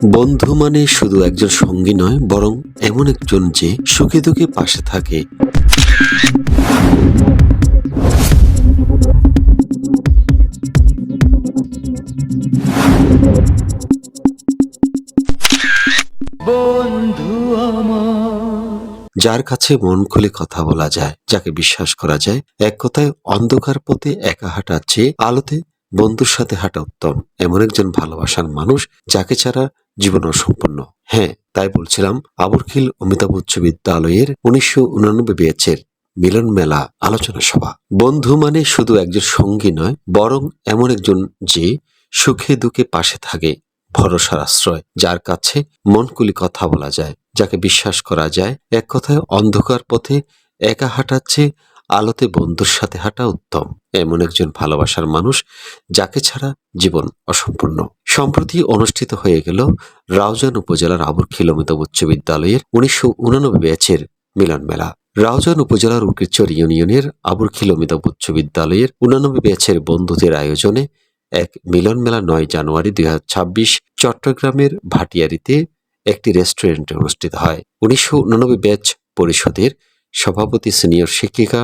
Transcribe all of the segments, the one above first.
বন্ধু মানে শুধু একজন সঙ্গী নয়, বরং এমন একজন যে সুখে দুঃখে পাশে থাকে। বন্ধু আমার। যার কাছে মন খুলে কথা বলা যায়, যাকে বিশ্বাস করা যায়। এক কথায়, অন্ধকার পথে একা হাঁটার চেয়ে আলোতে বন্ধুর সাথে হাঁটা উত্তম। এমন একজন ভালোবাসার মানুষ যাকে ছাড়া জীবন অসম্পূর্ণ। হ্যাঁ, তাই বলছিলাম, আবরখিল অমিতাভ উচ্চ বিদ্যালয়ের 1989 ব্যাচের মিলন মেলা আলোচনা সভা। বন্ধু মানে শুধু একজন সঙ্গী নয়, বরং এমন একজন যে সুখে দুঃখে পাশে থাকে, ভরসার আশ্রয়, যার কাছে মন খুলে কথা বলা যায়, যাকে বিশ্বাস করা যায়। এক কথায়, অন্ধকার পথে একা হাঁটার চেয়ে আলোতে বন্ধুর সাথে হাঁটা উত্তম। এমন একজন ভালোবাসার মানুষ যাকে ছাড়া জীবন অসম্পূর্ণ। সম্প্রতি অনুষ্ঠিত হয়ে গেল রাউজান উপজেলার আবরখিল অমিতাভ উচ্চ বিদ্যালয়ের 1989 ব্যাচের মিলন মেলা। রাউজান উপজেলার উকিরচর ইউনিয়নের আবরখিল অমিতাভ উচ্চ বিদ্যালয়ের 89 ব্যাচের বন্ধুদের আয়োজনে এক মিলন মেলা 9 জানুয়ারি 2026 চট্টগ্রামের ভাটিয়ারীতে একটি রেস্টুরেন্টে অনুষ্ঠিত হয়। 1989 ব্যাচ পরিষদের সভাপতি সিনিয়র শিক্ষিকা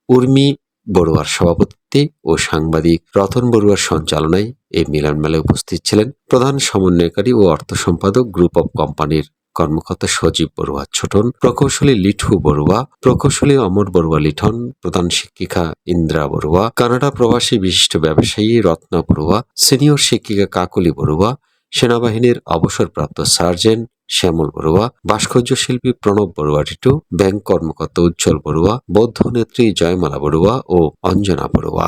উর্মি বড়ুয়ার সভাপতিত্বে ও সাংবাদিক রতন বড়ুয়ার সঞ্চালনায় এই মিলন মেলায় উপস্থিত ছিলেন প্রধান সমন্বয়কারী ও অর্থ সম্পাদক, গ্রুপ অব কোম্পানির কর্মকর্তা সজীব বড়ুয়া ছোটন, প্রকৌশলী লিঠু বড়ুয়া, প্রকৌশলী অমর বড়ুয়া লিঠন, প্রধান শিক্ষিকা ইন্দ্রা বড়ুয়া, কানাডা প্রবাসী বিশিষ্ট ব্যবসায়ী রত্না বড়ুয়া, সিনিয়র শিক্ষিকা কাকলি বড়ুয়া, সেনাবাহিনীর অবসরপ্রাপ্ত সার্জেন্ট শ্যামল বড়ুয়া, ভাস্কর্য শিল্পী প্রণব বড়ুয়া টিটু, ব্যাংক কর্মকর্তা উজ্জ্বল বড়ুয়া, বৌদ্ধ নেত্রী জয়মালা বড়ুয়া ও অঞ্জনা বড়ুয়া।